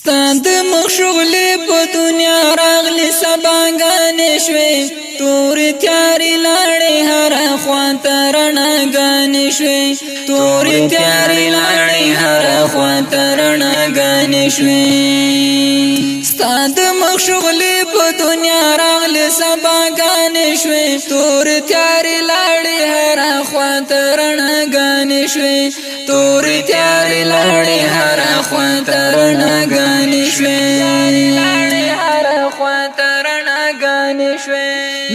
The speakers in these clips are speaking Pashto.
ستاد مخ شغلی په دنیا راغلی سباګانې شوي تور تیاری لاړې هر خواته رڼاګانې شوي تور تیاری لاړې هر خواته رڼاګانې شوي ستاد مخ شغلی په دنیا راغلی سباګانې شوي تور تیاری لاړې هر خواته رڼاګانې شوي تور تیاری لاړې هر خواته رڼاګانې شوي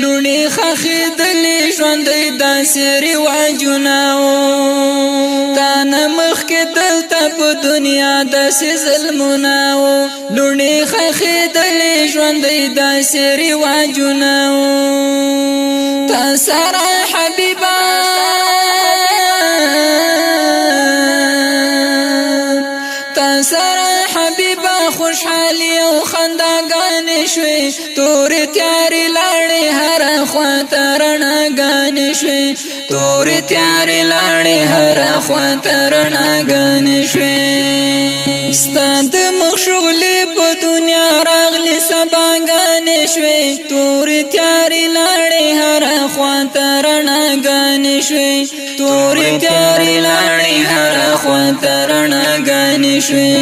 لونی خخی دلی ژوندۍ داسې رواجونه وو تا نه مخکې دلته په دنیا داسې ظلمونه وو لونی خخی دلی ژوندۍ داسې رواجونه وو تا سره حبیبه تا سره حبیبه خوشحالی او خنداګانې شوي تور تیاری لاړې هر خواته رڼاګانې شوي تور تیاری لاړې هر خواته رڼاګانې شوي ستا د مخ شغلې په دنیا راغلې سباګانې شوي تور تیاری لاړې هر خواته رڼاګانې شوي تور تیاری لاړې هر خواته رڼاګانې شوي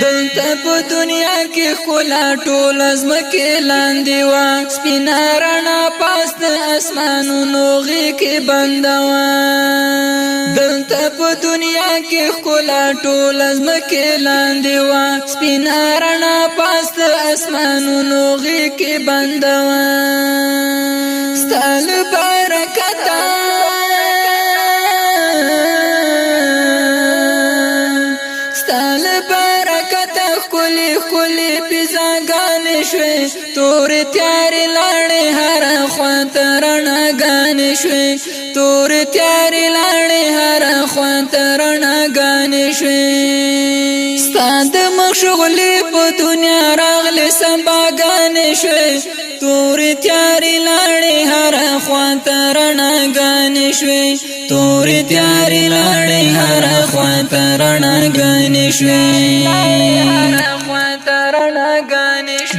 دلته په دنیا کې ښکلا ټول ځمکې لاندې وه سپینه رڼا پاس د اسمانونو غېږ کې بنده وه دلته په دنیا کې ښکلا ټول ځمکې لاندې وه سپینه رڼا پاس د اسمانونو غېږ کې بنده وه ستا له برکته ښکلې فضاګانې شوي تور تیارې لاړې هر خواته رڼاګانې شوي تور تیارې لاړې هر خواته رڼاګانې شوي ستا د مخ شغلې په دنیا راغلې سباګانې شوي تور تیارې لاړې هر خواته رڼاګانې شوي تور تیارې لاړې هر خواته رڼاګانې شوي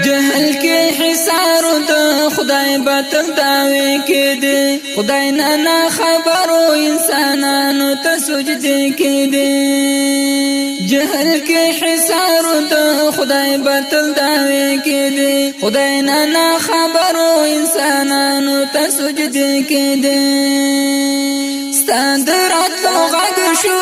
جهل کې حصار د خدای باطل داوي کې دي خدای نه خبرو انسانانو ته سجدي کې دي جهل کې حصار د خدای باطل داوي کې دي خدای نه خبرو انسانانو ته سجدي کې دي ستاد راتلو غږ شو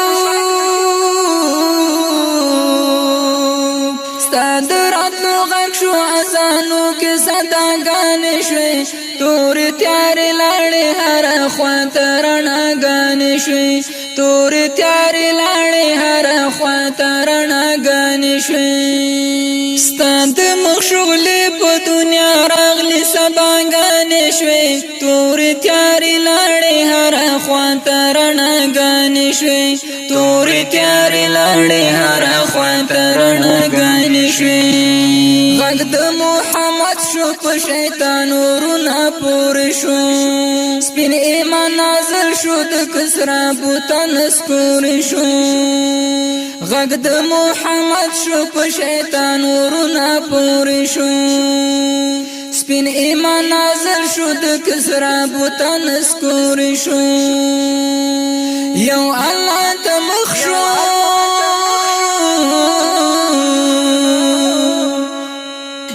ستاد راتلو غږ شو اذانو کې صداګانې شوي تور تیارې لاړې هر خواته رڼاګانې شوي تور تیارې لاړې هر خواته رڼاګانې شوي ستا د مخ شغلې په دنیا راغلې سباګانې شوي تور تیارې لاړې هر خواته رڼاګانې شوي تور تیارې لاړې هر خواته رڼاګانې شوي غږ د محمد شو په شیطان ورونه پورې شو سپین ایمان نازل شو د کسرا بوتان سپورې شو غږ د محمد شو په شیطان ورونه پورې شو سپین ایمان نازل شو د کسرا بوتان سپورې شو یو الله ته مخ شو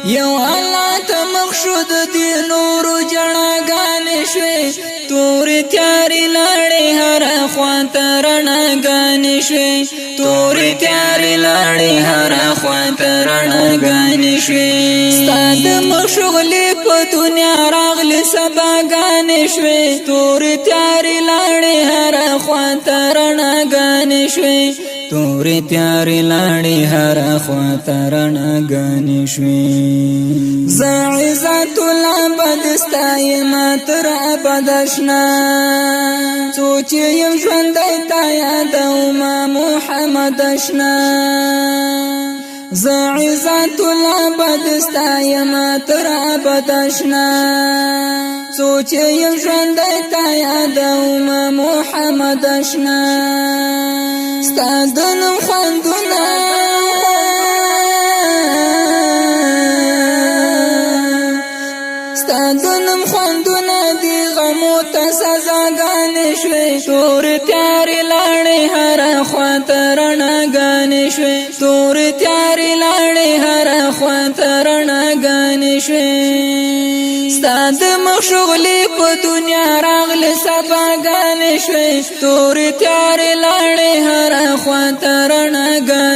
یو الله ته مخ شو د دې نورو جړاګانې شوي تور تیارې لاړې هر خواته رڼاګانې شوي تور تیارې لاړې هر خواته رڼاګانې شوي ستا د مخ شغلې په دنیا راغلې سباګانې شوي تور تیارې لاړې هر خواته رڼاګانې شوي تور تیارې لاړې هر خواته رڼاګانې شوي زه عزت الابد ستایم تر ابد اشنا څو چې یم ژوندی تا یادوم محمد اشنا زه عزت الابد ستایم تر ابد اشنا څو چې یم ژوندی تا یادوم محمد اشنا ستا د نوم خوندونه ستا د نوم خوندونه دي غمو ته سزاګانې شوې تورې تیارې لاړې هره خواته رڼاګانې شوې تورې تیارې لاړې هره خواته رڼاګانې شوې ستا د مخ شغلې په دنیا راغلې سباګانې شوې تورې تیارې لاړې هره خواته رڼاګانې